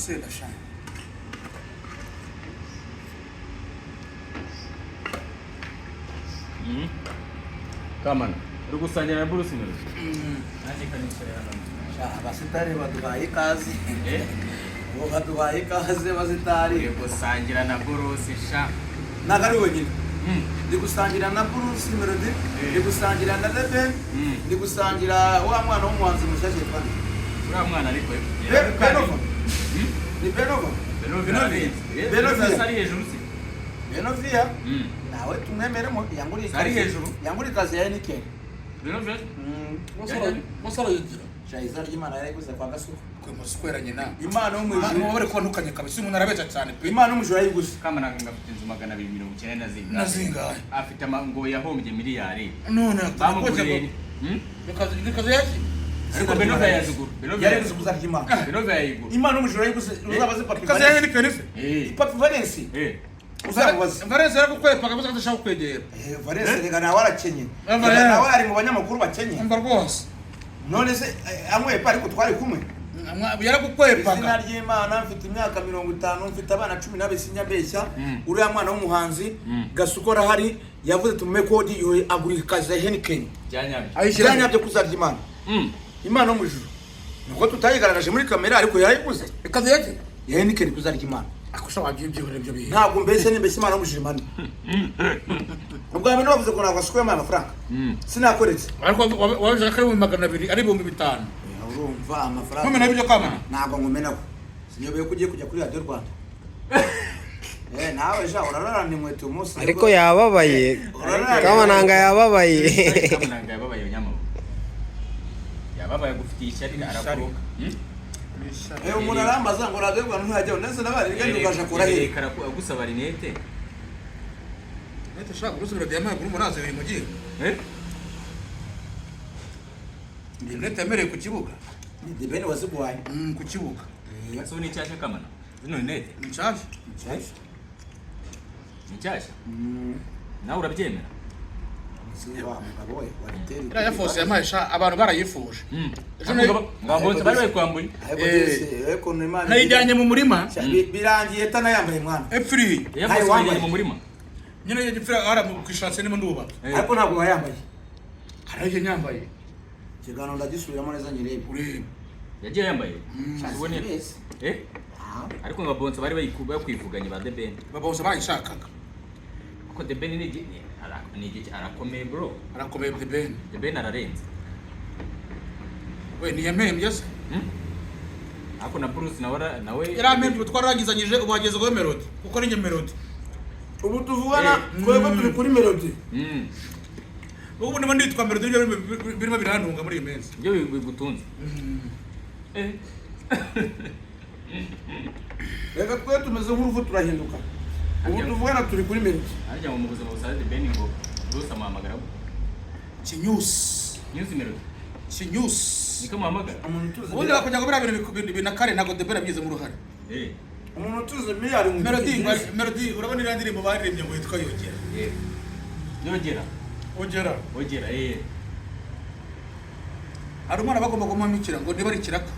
urasenda shana. Kamana uri gusangira na Bruce Melody. Naje kanisera hano. Sha abasitari baduhaye ikaze. Bo baduhaye ikaze abasitari. Uri gusangira na Bruce sha. Nagari wenyine. Ndi gusangira na Bruce Melody, ndi gusangira na Leben, ndi gusangira wa mwana w'umuhanzi mushashe kandi. Ura mwana ariko Benova. Ni Benova. Benova sari hejuru si. Benovia. Nawe tumwemeremo yanguri sari hejuru. Yanguri kazi ya Nikel. Benova. Musoro yigira. Shaiza ry'Imana yarayiguze kwa gasuku. Kwe musweranye na. Imana umujura. Mama bari kwandukanye kabisa umuntu arabeja cyane pe. Imana umujura yayiguze. Kamana ngafite inzu 290 nazinga. Afite ngo yahombye miliyari. None bamuguriye. Nikaze yaki. Ariko Benova yazigura. Benova Yarayiguze kuza ry'Imana. Benova yayigura. Imana umujura yayiguze uzabaze papi. Kaze yaki nikanife. Papi Valence. Uzabaze. Valence yarakukwepa kabisa adashaka kwegera. Valence rega nawe arakenye. Nawe ari mu banyamakuru bakenye. Umva rwose. None se amwepa ariko twari kumwe. Yarakukwepa. Izina ry'Imana mfite imyaka 50 mfite abana 12 sinyabeshya. Uriya mwana w'umuhanzi Gasukora hari yavuze tumume kodi yo agurika kaza Heineken. Ayishiranya byo kuzarya Imana. Imana umujuru. Nuko tutayigaragaje muri kamera ariko yarayiguze. Kaze yaki. Heineken kuzarya Imana. Akusha wabyibyo byo bihe. Ntabwo mbese nimbese Imana umujuru mani. Ubwo amene bavuze ko nagasukuye amafaranga. Sinakoretse. Ariko waje kare mu 200 ari 500. Urumva amafaranga. Mama nabyo Kamana. Ntabwo ngumenako. Sinyoboye kugiye kujya kuri Radio Rwanda. Nawe ja urararana inkweto umunsi. Ariko yababaye. Kamananga yababaye. Kamananga yababaye nyamamo. Yababaye gufitiye ishyari arakuruka. Umuntu arambaza ngo Radio Rwanda ntihajya neza nabari kandi ugaje kurahe. Agusaba rinete. Nete shaka urusubira diamant kuri munaze bimugiye. Nete amereye ku kibuga. Ni bene wazibwaye. Ku kibuga. So ni cyashya Kamana. Zino nete. Nshasha. Nshasha. Nawe urabyemera? Siwa mugabo we wariteri. Ira yafose yamayisha abantu barayifuje. Ngabonze bari kwambuye. Eko n'Imana. Nayijyanye mu murima. Birangiye tana yambaye mwana. Free. Yafose mu murima. Nyine yagifira ara mu kwishatse nimo nduba. Ariko ntabwo wayambaye. Haraje nyambaye. Kigano ndagisubiramo neza nyirebe. Urebe. Yagiye yambaye. Ubone. Ariko ngabonze bari bayikuba kwivuganye ba The Ben. Babonze bayishakaga. Ko The Ben ni arakomeye bro. Arakomeye The Ben. The Ben ararenze. We ni yamembye se. Ako na Bruce nawe yaramembye twarangizanyije ubageze go Melody. Kuko ni Melody. Ubu tuvugana twebwe turi kuri Melody. Ubu ndimo nditwa Melody birimo birantunga muri iyi minsi. Byo bigutunze. Reka twe tumeze nk'uruvu turahinduka. Ubu tuvugana turi kuri Melody. Arya mu buzima busaze The Ben ngo Bruce amuhamagara. Kinyusi. News Melody. Kinyusi. Niko muhamagara. Umuntu tuzi. Ubundi bakujya ngo bira bintu nakare nago The Ben abize mu ruhare. Umuntu tuzi miliyari mu Melody urabona ira ndirimbo baririmbye ngo yitwa Yogera. Ogera. Hari umwana bagomba kumwamikira ngo niba ari kiraka.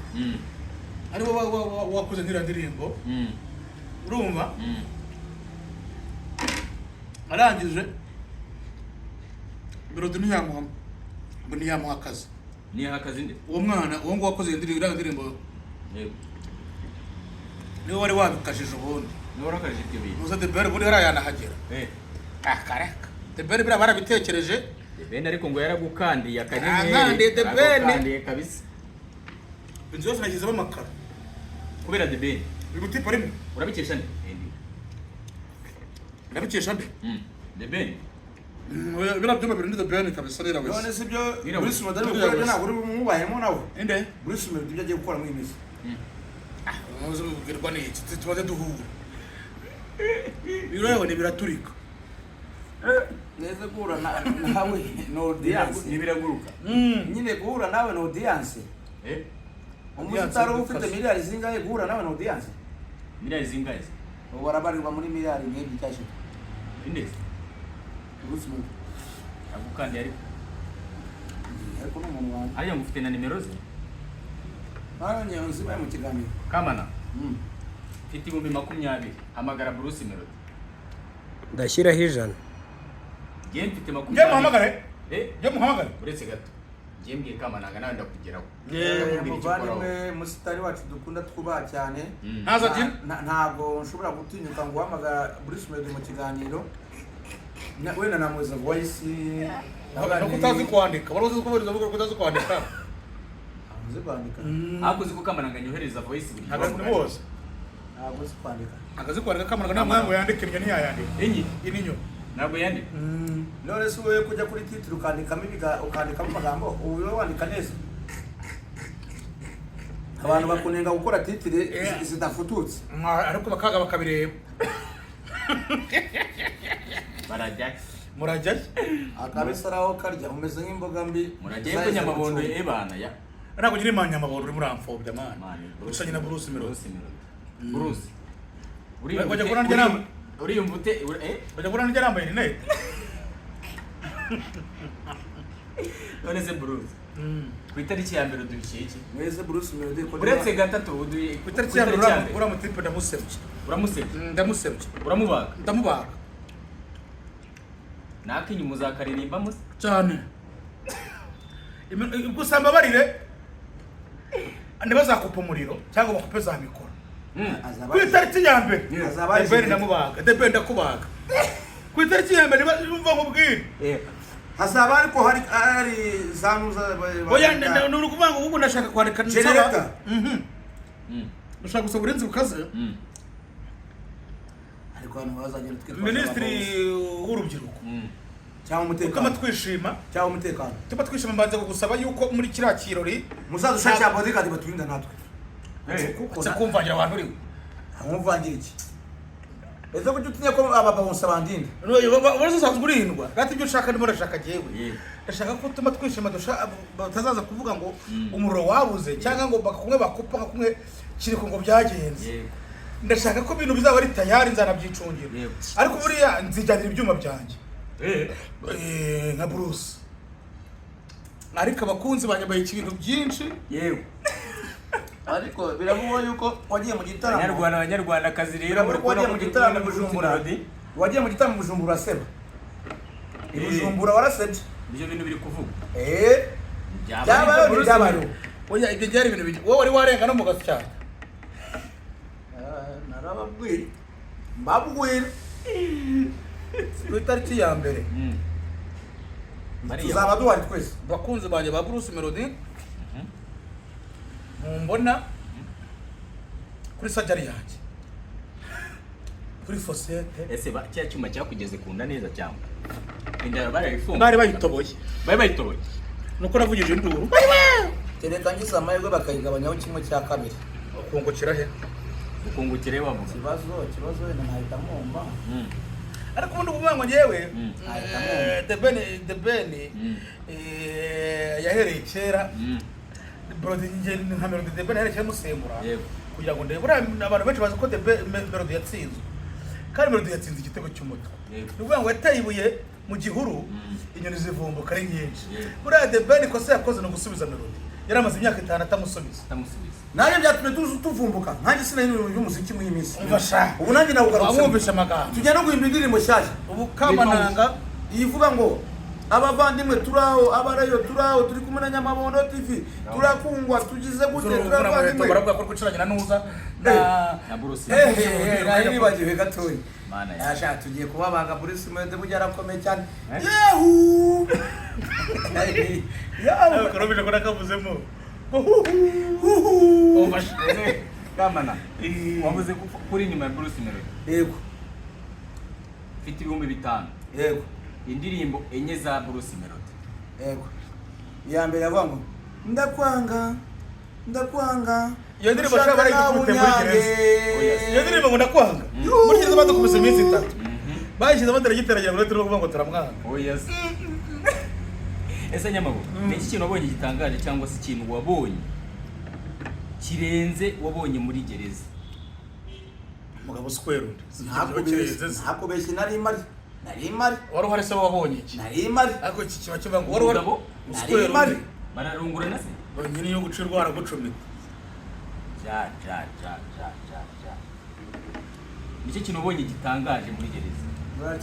Aribo wakoze nkira ndirimbo. Urumva? Arangije Melody ntiyamuha akazi. Niyaha akazi nde? Uwo mwana uwo ngo wakoze indirimbo. Yego. Niwe wari wabikajije ubundi. Niwe warakajije ibyo bintu. Muze The Ben buri harayana hagera. Karaka. The Ben bira barabitekereje. The Ben ariko ngo yaragukandiye akanyenyeri. Akandiye The Ben. Akandiye kabisa. Inzu yose nagize amakara. Kubera The Ben. Bimutipa rimwe. Urabikesha nde? Nabikesha nde? The Ben. Bira byuma biri The Ben kabisa rero wese. None se byo Bruce Melody gukora ntabwo uri mubayemo nawe. Inde? Bruce Melody ibyo agiye gukora muri iyi minsi. Muze ubwirwa n'iki tubaze duhura. Biro ni biraturika. Neza guhura nawe no audience. Nibiraguruka. Nyine guhura nawe no audience. Umusitari ufite miliyari zingahe guhura nawe no audience? Miliyari zingahe? Ubu barabarirwa muri miliyari nk'ebyiri cyashe. Inde? Bruce Melody. Agukandiye Ariko n'umuntu wanjye. Ariya ngufite na nimero ze? Nanye nzibaye mu kiganiro. Kamana. mfite 20,000 hamagara Bruce Melody. ndashyiraho 100. Ngiye mfite 20. Ngiye muhamagare. Ngiye muhamagare. Uretse gato. Ngiye mbwiye Kamananga nawe ndakugeraho. Muvandimwe musitari wacu dukunda twubaha cyane. Ntaza ati ntabwo nshobora gutinyuka ngo uhamagara Bruce Melody mu kiganiro. Wenda namuza voice. no kutazi kwandika. Wari uzi kuburiza vuga kutazi kwandika. Amuze kwandika. Hakuzi ko Kamananga nyohereza voice buri Hagazi ni bose. Ntabwo si kwandika. Hagazi kwandika Kamananga nta mwango yandike ibyo ntiyayandika. Enyi Ininyo. ntabwo yandika. None se wowe kujya kuri titre ukandikamo ukandikamo amagambo ubu wandika neza. Abantu bakunenga gukora titre zidafututse. Ariko bakaga bakabireba. Barajya. Murajya. Akabisaraho karya umeze nk'imboga mbi. Murajya ko Nyamabondo ebana ya. Ntabwo nyine Nyamabondo uri muri amfobya man. Usanye na Bruce Melody. Bruce. Bajya kubona njye namwe. Uriyumva ute Bajya kubona njye nambaye rinete. None se Bruce. Ku itariki ya mbere dubikiye iki? Mwese Bruce Melody ko Uretse gatatu uduye Ku itariki ya mbere uramutipe ndamusebye. Uramusebye. Ndamusebye. Uramubaga. Ndamubaga. Nakinyi muzakaririmba musa cyane. Gusamba barire. Ntibazakupa umuriro cyangwa bakupe za mikoro. Ku itariki ya mbere Debeni ndamubaga. Debeni ndakubaga. Ku itariki ya mbere bumva nkubwire. Hazaba ariko hari zanuza Oya ni ukuvuga ngo ubu ndashaka kwandika Generata. Ushaka gusaba uburenzi bukaze. Ariko hano bazagenda twitwa Minisitiri w'urubyiruko cyangwa umutekano. Ukama twishima cyangwa umutekano. tuba twishima mbanze gusaba yuko muri kiriya kirori Muzadushakira bodyguard baturinda natwe. se kumvangira abantu uriwe. Amuvangire iki? Ese ko utinye ko ababonsa bandinda. Wari usanzwe urindwa. Gati ibyo ushaka ndimo ndashaka jewe. Ndashaka ko tuma twishima batazaza kuvuga ngo umuro wabuze cyangwa ngo bakumwe bakupa kumwe kiriko ngo byagenze. Ndashaka ko ibintu bizaba ari tayari nzanabyicungira. Ariko buriya nzijyanira ibyuma byanjye. Nka Bruce. Ariko abakunzi banyambaye ikintu byinshi. yewe Ariko biravuga yuko wagiye mu gitaramo. Abanyarwanda kazi rero muri wagiye mu gitaramo mu Bujumbura. Wagiye mu gitaramo mu Bujumbura seba. Bujumbura warasebye. Ibyo bintu biri kuvuga. Byabaye. Oya ibyo byari ibintu bindi. Wowe wari warenga no mu gaso cyane. Narababwira. Mbabwira. Ku itariki ya mbere. Tuzaba duhari twese. Bakunzi banje ba Bruce Melody. Mbona kuri sajari yanjye. Kuri fosete. Ese cya cyuma cyakugeze kunda neza cyangwa? Indaro barayifunga. Bari bayitoboye. Bari bayitoboye. Nuko navugije induru. Tereka ngisa amahirwe bakayigabanyaho kimwe cya kabiri. Ukungukira he? Ukungukire wavuga. Kibazo wenda ntahita mwumva. Ariko ubundi kuvuga ngo ngewe Debeni yahereye kera. Melody nka Melody Debeni yahereye musembura. Kugira ngo ndebe abantu benshi bazi ko Melody yatsinzwe. Kandi Melody yatsinze igitego cy'umutwe. Nuvuga ngo yataye ibuye mu gihuru inyoni zivumbuka ari nyinshi. Buriya Debeni ko se yakoze no gusubiza Melody. Yaramaze imyaka 5 atamusubiza. Naje byatumye tuvumbuka. Nanjye sinari y'umuziki mu yimisi. Umfasha. Ubu nanjye nawugarutse. Amwumvisha amagambo. Tujya no guhimba indirimbo nshyashya. Ubu Kamananga yivuga ngo abavandimwe turaho abarayo turaho turi kumwe na Nyamabondo TV turakungwa tugize gute turabavandimwe baravuga ko kwiciranye na Nuza na Bruce. Nari bagiye gatoyi. Mana yasha tugiye kubabaga Bruce Melody bujya arakomeye cyane. Yehu. Yawe korobije ko nakavuzemo. Kamana. Wavuze kuri nyuma ya Bruce Melody. Yego. Mfite 5,000. Yego. Indirimbo enye za Bruce Melody. Yego. Ya mbere yavuga ngo ndakwanga. Iyo ndirimbo shaka barayikufite muri Gereza. Iyo ndirimbo ngo ndakwanga. Muri Gereza badukubise iminsi 3. Bayishyize amatara giteragira ngo turi kuvuga ngo turamwanga. Oh yes. Ese Nyamabo, ni iki kintu wabonye gitangaje cyangwa se ikintu wabonye kirenze wabonye muri Gereza? Mugabo square. Nakubeshye nari mari. Wari uhari se wabonye iki? Nari mari. Ariko iki kiba kivuga ngo wari uhari. Nari mari. Bararungura na se? Nyine yo gucirwa aragucumita. Ja. nicyo kintu ubonye gitangaje muri gereza.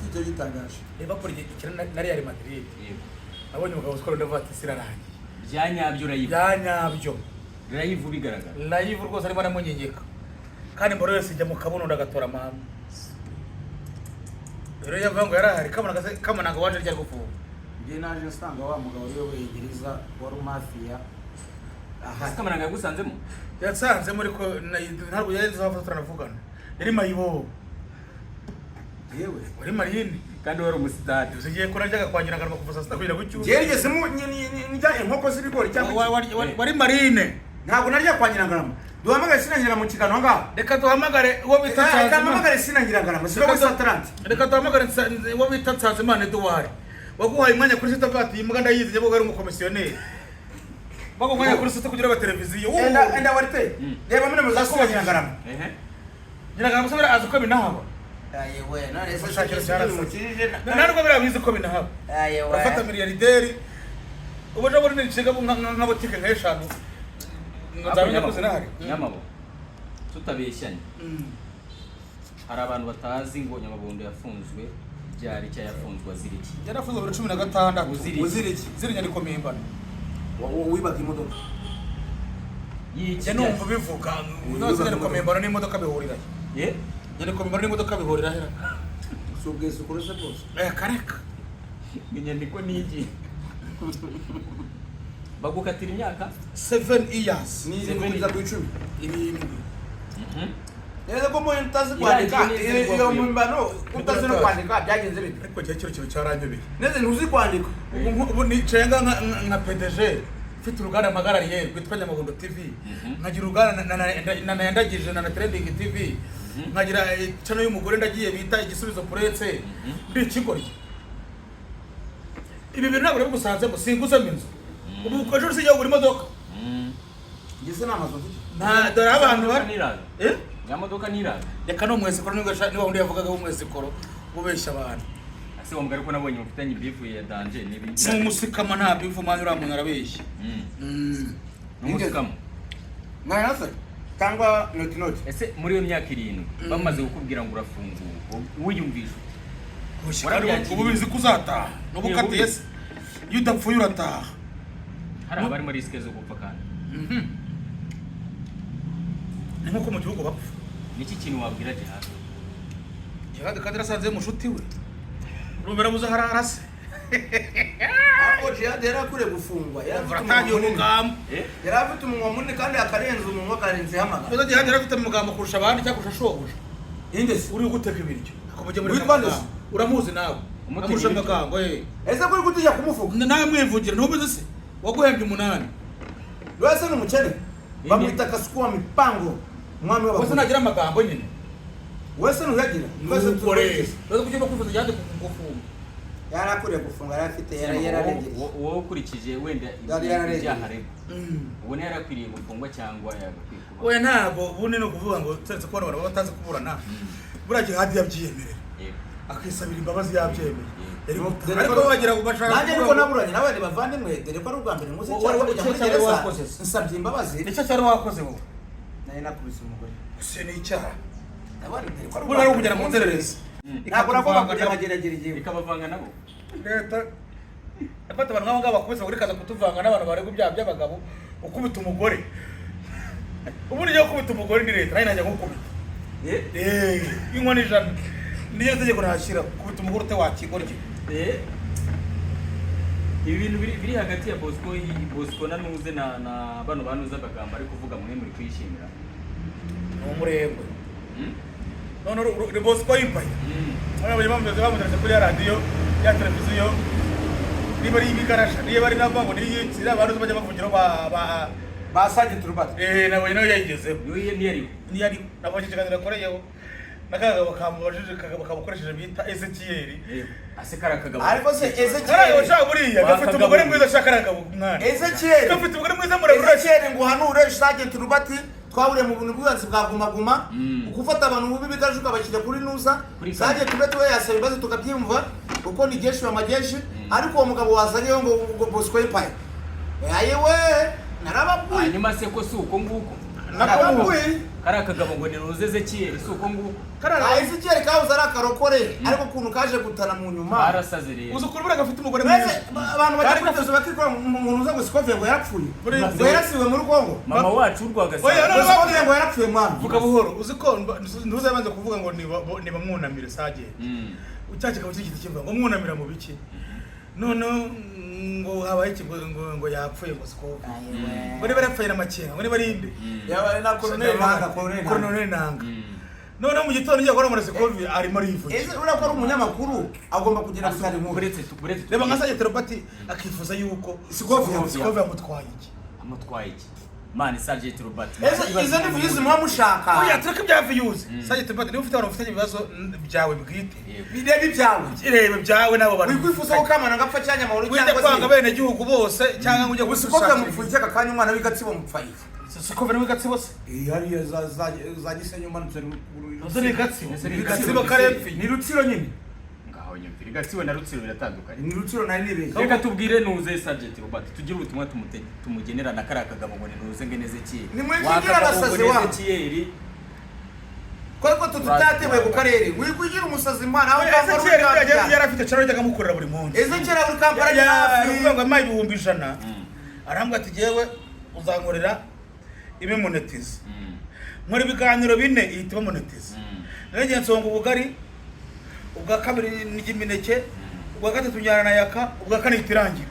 Icyo gitangaje. Liverpool ikina na Real Madrid. Yego. Abonye umugabo skoro ndavati sirarangiye. Byanyabyo live. Byanyabyo. Live bigaragara. Live rwose arimo aramunyengeka. Kandi mboro yose ijya mu kabuno ndagatora mama. Rero yavango yarahari kamana ngo waje rya gufunga. Ngiye naje nsanga wa mugabo uyoboye gereza wari mafia. Aha. Kamana yagusanzemo? Yatsanze muri ko ntabwo yari zafatwa turanavugana. Yari mayibo. Yewe, wari Marine kandi wari umusitari. Uzigiye ko najyaga kwangira ngarama kuvuza sita kugira gucyo. Gerigeze mu njya inkoko z'ibigori cyangwa wari Marine. Ntabwo narya kwangira ngarama. Duhamagare sinangira mu kigano ngaho. Reka duhamagare uwo bita Tsanzimana. Reka duhamagare sinangira ngarama. Sibo Satrant. Reka duhamagare uwo bita Tsanzimana Edouard. Waguhaye umwanya kuri sita vati imbwa ndayizi nyabo ari umukomisiyoneri. Bagomba kuri sita kugira ba televiziyo. Enda warite. Reba mune muzakubangira ngarama. Ngira ngarama sabira azuko binahaba. Ayewe none se shakira cyarasije. Narwo birabizi ko binahaba. Ayewe. Afata miliyarderi. Uboje buri n'icega nka botike nka eshanu. Ngazabanya kuzinahari. Nyamabo. Tutabeshyanye. Hari abantu batazi ngo Nyamabondo yafunzwe byari cya yafunzwe aziriki. Yarafunzwe buri 16 uziriki. Zirinya nikomimbana. Wibaga imodoka. Yiki numva bivuga. Unoze nikomimbana n'imodoka bihurira. Niko mbona n'imodoka bihurira hera. Subwese kurese bose. Kareka. Inyandiko niki. Bagukatira imyaka 7 years. Ni kuza ku 10. Ibindi. Rero ko mo entazi kwandika iyo mumbano utazi no kwandika byagenze bite. Ariko cyo kiro cyaranyobeye. Neze ntuzi kwandika. Ubu ni cenga nka PDG. Mfite uruganda amagarariye rwitwa Nyamabondo TV. Nkagira uruganda na yandagije na Trending TV. Nkagira channel y'umugore ndagiye bita igisubizo puretse ndi kigorye. Ibi bintu ntabwo bigusanze mu singuzamo inzu. Ubu ko ejo sijya kugura imodoka. Gise namazo. Nta dore abantu bari. Yamodoka niraga. Reka no mwese koro niba undi yavugaga bo mwese koro ubeshya abantu. Ase wambwa ariko nabonye mufitanye bifu ya danger n'ibindi. Mu musikama nta bifu manje uramuntu arabeshya. Musikama. Mwana Tangwa noti. Ese muri iyo myaka 7 bamaze gukubwira ngo urafunguka. Wiyumvisha. Ubu bizi kuzataha. No bukatiye se. Iyo udapfuye urataha. Hari abari muri risk zo gupfa kandi. Ni nko mu gihugu bapfa. Niki kintu wabwira Jihad? Jihad kandi rasanze mushuti we. Rumera buza hararase. Ako Jihad yarakure gufungwa. Yaratangiye umugambo. Yarafite umunwa munini kandi akarenza umunwa karenze hamaga. Uzo Jihad yarafite umugambo kurusha abandi cyangwa kurusha shobuja. Indese uri guteka ibiryo. Akomuje muri Rwanda. Uramuzi nawe. Amurusha amagambo Ese kuri gutija kumufuka. Nawe mwivugira ntubize se. Waguhembye 8. Rwese n'umukene. Bamwita Kasukuwa Mipango. Mwami wa Wese nagira amagambo nyine. Wese nuyagira. Wese tukore. Wese kujya kuvuza Jihad kufunga. Yarakuriye gufunga yarafite yararengeje. Wowe ukurikije wenda ibyaharego. Ubone yarakwiriye gufungwa cyangwa yagakwiye kuba. We ntabwo bune no kuvuga ngo tsetse ko abantu batazi kuburana. Bura Jihad yabyiyemerera. Akisabira imbabazi yabyemeye. Ariko bagira kubashaka. Nanjye niko naburanye nabandi bavandimwe dore ko ari ubwa mbere muze cyane. Nsabye imbabazi. Nicyo cyari wakoze wowe. Nari nakubise umugore. Se ni icyaha. Nabandi dore ko ari ubwa kugera mu nzererezi. Ntabwo nakoma kujya mageragere igihe. Ikabavanga nabo. Leta afata abantu nk'abo bakubise kuri kaza kutuvanga n'abantu bari kubyaha by'abagabo ukubita umugore. Ubu niyo kubita umugore ni leta najya gukubita. Inkoni ijana. Niyo tegeko nashira kubita umugore ute wakigorye. Ibi bintu biri hagati ya Bosco na Nuze na bano banuza bagamba ari kuvuga mwe muri kwishimira. No murengwe. No Bosco yimpaye. Abanye bameze bamuteretse kuri radio ya televiziyo. Niba ari ibigarasha, niba ari nabango niyitsira abantu bajya bavugira basanje turubata. Nabonye nayo yayigeze. Ni yari. Nabonye kiganira koreyeho. Nakaga bakamubajije bakamukoresheje bita Ezekiel. Ase karakagabo. Ariko se Ezekiel. Karayo cha buriya gafite umugore mwiza shakaragabo mwana. Ezekiel. Gafite umugore mwiza murabura. Ezekiel ngo hanure Sergeant Turubati twabure mu buntu bw'ubanzi bwa guma ukufata abantu bubi bigajuka bakira kuri Nuza. Sergeant Turubati we yasaba ibibazo tukabyumva uko ni jeshi wa majeshi ariko uwo mugabo wazanye ngo Bosco Empire. Ayewe narababwiye. Hanyuma se ko si uko nguko. kariya kagabo ngo ni Roze Ezekiel si uko nguko Ezekiel kabuze ari akarokore ariko ukuntu kaje gutana mu nyuma barasaze rero uzi ukuri buriya gafite umugore mwiza abantu bajya kwitoza bakikora umuntu uza ngo Sikoviye ngo yarapfuye ngo yarasiwe muri Kongo mama wacu urwagase Sikoviye ngo yarapfuye mwana vuga buhoro uzi ko ntuzabanze kuvuga ngo ni bamwunamire sage ucyake kaba kigiti kivuga ngo mwunamira mu biki none ngo habaye ngo yapfuye ngo Sikoviye ngo niba yarapfuye n'amakenga ngo niba arinde yabaye na Colonel Nanga none mu gitondo njye gukora muri Sikoviye arimo arivuga ura ko ari umunyamakuru agomba kugira gusara mu reba nka Sage Robert akifuza yuko Sikoviye amutwaye iki mani Sage Robert izo ni views mushaka oya tureke bya views Sage Robert niba ufite abantu ufite ibibazo byawe bwite birebe byawe irebe byawe nabo bantu wikwifuza ko kamana ngapfa cyanya amahoro cyangwa se kwanga bene gihugu bose cyangwa ngo ujye gusukoka mupfuye akanya umwana w'Igatsibo mupfaye Sikoviye w'Igatsibo se hariya za Gisenyi umanutse Gatsibo karepfi ni Rutsiro nyine ngaho nyumvira Gatsibo na Rutsiro biratandukanye ni Rutsiro nari nibeshye reka tubwire Nuze Sage Robert tugire ubutumwa tumugenera na kariya kagabo ngo ni Nuze Ezekiel ni muri kigira abasazi wa Ezekiel ko tutatewe ku karere wikugira umusazi imana aho Ezekiel yarafite cyaro yajyaga mukorera buri munsi Ezekiel buri kampara ya ngo amaye 100,000 arambwa ati jewe uzankorera ibe monetize muri biganiro bine ihita monetize nenge nsonga ubugari ubwa kabiri n'igimineke ubwa gatatu njyana na yaka ubwa kane itirangira